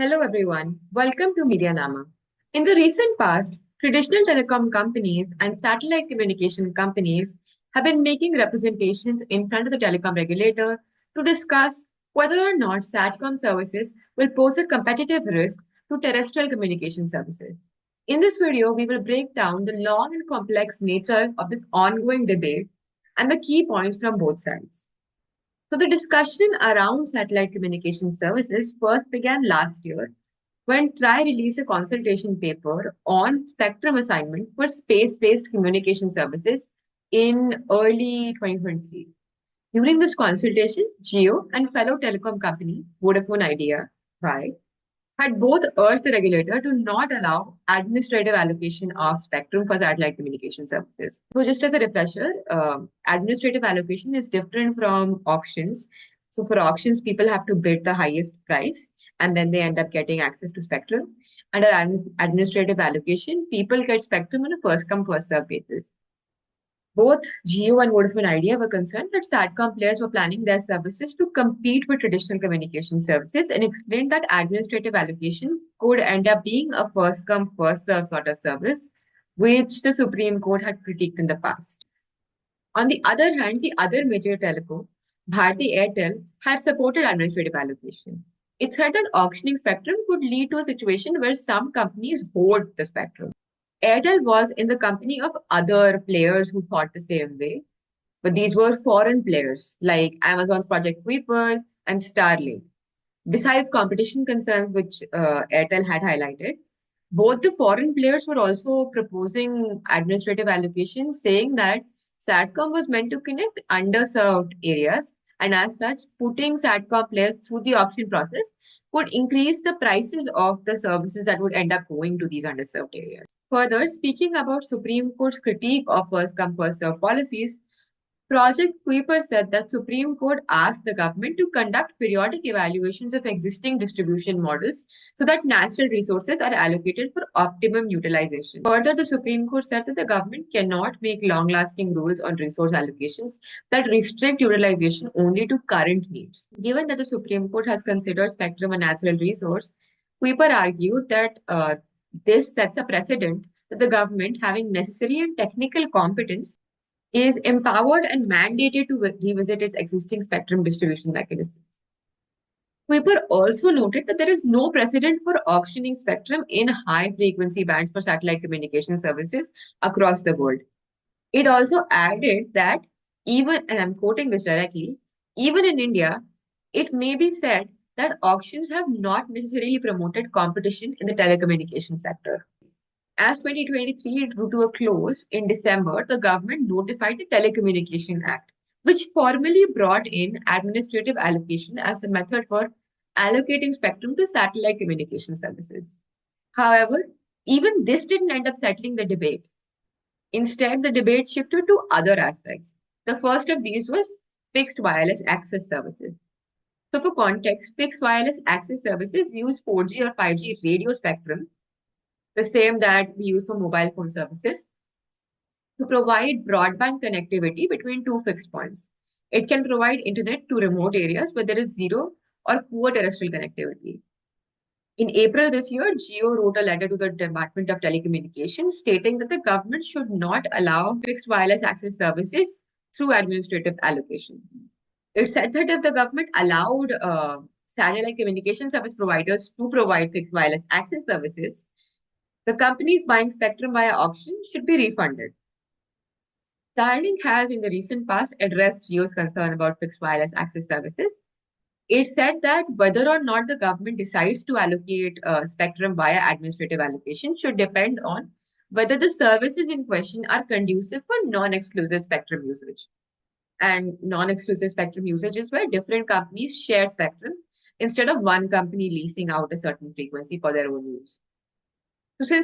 Hello everyone, welcome to MediaNama. In the recent past, traditional telecom companies and satellite communication companies have been making representations in front of the telecom regulator to discuss whether or not Satcom services will pose a competitive risk to terrestrial communication services. In this video, we will break down the long and complex nature of this ongoing debate and the key points from both sides. So the discussion around satellite communication services first began last year when TRAI released a consultation paper on spectrum assignment for space-based communication services in early 2023. During this consultation, Jio and fellow telecom company Vodafone Idea, TRAI, had both urged the regulator to not allow administrative allocation of spectrum for satellite communication services. So, just as a refresher, administrative allocation is different from auctions. So, for auctions, people have to bid the highest price and then they end up getting access to spectrum. Under administrative allocation, people get spectrum on a first come, first serve basis. Both Jio and Vodafone Idea were concerned that Satcom players were planning their services to compete with traditional communication services and explained that administrative allocation could end up being a first come, first serve sort of service, which the Supreme Court had critiqued in the past. On the other hand, the other major telecom, Bharti Airtel, had supported administrative allocation. It said that auctioning spectrum could lead to a situation where some companies hoard the spectrum. Airtel was in the company of other players who thought the same way, but these were foreign players like Amazon's Project Kuiper and Starlink. Besides competition concerns, which Airtel had highlighted, both the foreign players were also proposing administrative allocation, saying that Satcom was meant to connect underserved areas, and as such, putting Satcom players through the auction process would increase the prices of the services that would end up going to these underserved areas. Further, speaking about Supreme Court's critique of first come, first serve policies, Project Kuiper said that Supreme Court asked the government to conduct periodic evaluations of existing distribution models so that natural resources are allocated for optimum utilization. Further, the Supreme Court said that the government cannot make long-lasting rules on resource allocations that restrict utilization only to current needs. Given that the Supreme Court has considered spectrum a natural resource, Kuiper argued that this sets a precedent that the government, having necessary and technical competence, is empowered and mandated to revisit its existing spectrum distribution mechanisms. Kuiper also noted that there is no precedent for auctioning spectrum in high frequency bands for satellite communication services across the world. It also added that even, and I'm quoting this directly, even in India, it may be said that auctions have not necessarily promoted competition in the telecommunication sector. As 2023 drew to a close in December, the government notified the Telecommunication Act, which formally brought in administrative allocation as a method for allocating spectrum to satellite communication services. However, even this didn't end up settling the debate. Instead, the debate shifted to other aspects. The first of these was fixed wireless access services. So, for context, fixed wireless access services use 4G or 5G radio spectrum, the same that we use for mobile phone services, to provide broadband connectivity between two fixed points. It can provide internet to remote areas where there is zero or poor terrestrial connectivity. In April this year, Jio wrote a letter to the Department of Telecommunications stating that the government should not allow fixed wireless access services through administrative allocation. It said that if the government allowed satellite communication service providers to provide fixed wireless access services, the companies buying spectrum via auction should be refunded. Starlink has in the recent past addressed Jio's concern about fixed wireless access services. It said that whether or not the government decides to allocate spectrum via administrative allocation should depend on whether the services in question are conducive for non-exclusive spectrum usage. And non-exclusive spectrum usage is where different companies share spectrum instead of one company leasing out a certain frequency for their own use. So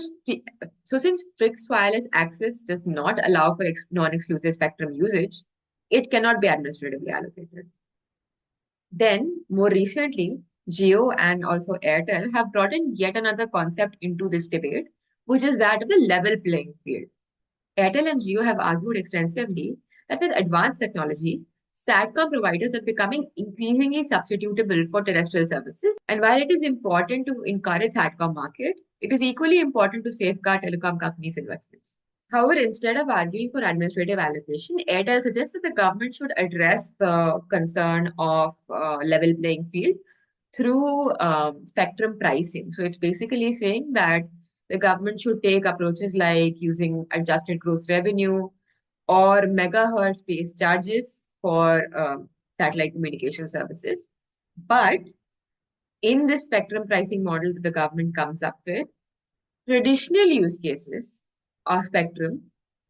since fixed wireless access does not allow for non-exclusive spectrum usage, it cannot be administratively allocated. Then, more recently, Jio and also Airtel have brought in yet another concept into this debate, which is that of the level playing field. Airtel and Jio have argued extensively that with advanced technology, Satcom providers are becoming increasingly substitutable for terrestrial services. And while it is important to encourage Satcom market, it is equally important to safeguard telecom companies' investments. However, instead of arguing for administrative allocation, Airtel suggests that the government should address the concern of level playing field through spectrum pricing. So it's basically saying that the government should take approaches like using adjusted gross revenue or megahertz based charges for satellite communication services. But in this spectrum pricing model that the government comes up with, traditional use cases of spectrum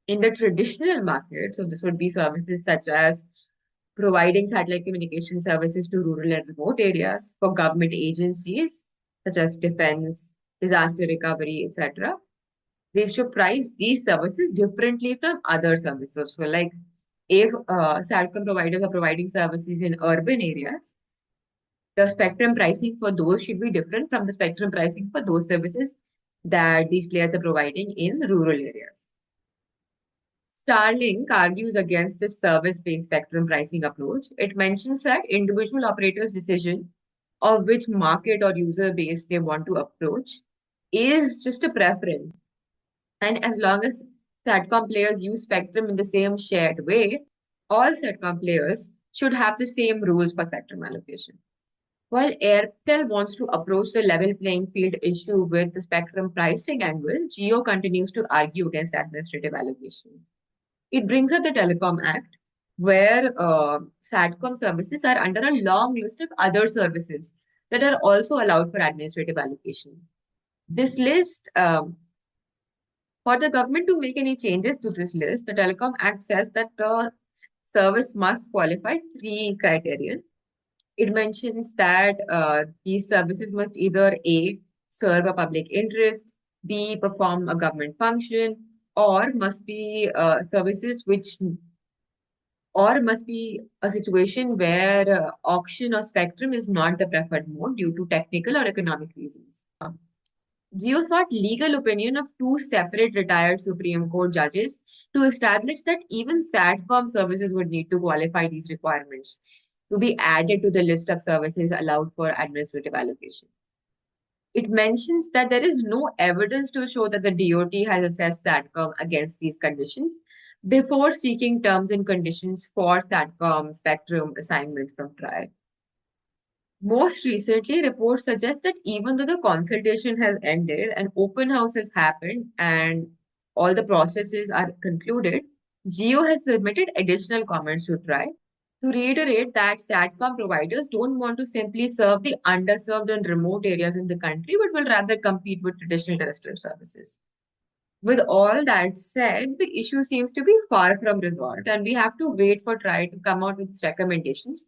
in the traditional market, so this would be services such as providing satellite communication services to rural and remote areas for government agencies such as defense, disaster recovery, etc. They should price these services differently from other services. So, like if Satcom providers are providing services in urban areas, the spectrum pricing for those should be different from the spectrum pricing for those services that these players are providing in rural areas. Starlink argues against this service-based spectrum pricing approach. It mentions that individual operators' decision of which market or user base they want to approach is just a preference. And as long as Satcom players use spectrum in the same shared way, all Satcom players should have the same rules for spectrum allocation. While Airtel wants to approach the level playing field issue with the spectrum pricing angle, Jio continues to argue against administrative allocation. It brings up the Telecom Act, where Satcom services are under a long list of other services that are also allowed for administrative allocation. This list, for the government to make any changes to this list, the Telecom Act says that the service must qualify three criteria. It mentions that these services must either A, serve a public interest, B, perform a government function, or must be services which, or must be a situation where auction of spectrum is not the preferred mode due to technical or economic reasons. Geo sought legal opinion of two separate retired Supreme Court judges to establish that even SATCOM services would need to qualify these requirements to be added to the list of services allowed for administrative allocation. It mentions that there is no evidence to show that the DOT has assessed SATCOM against these conditions before seeking terms and conditions for SATCOM spectrum assignment from TRAI. Most recently, reports suggest that even though the consultation has ended, an open house has happened, and all the processes are concluded, Geo has submitted additional comments to TRAI to reiterate that SATCOM providers don't want to simply serve the underserved and remote areas in the country, but will rather compete with traditional terrestrial services. With all that said, the issue seems to be far from resolved, and we have to wait for TRAI to come out with its recommendations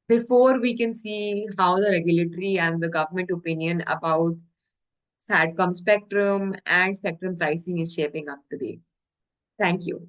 before we can see how the regulatory and the government opinion about SATCOM spectrum and spectrum pricing is shaping up to be. Thank you.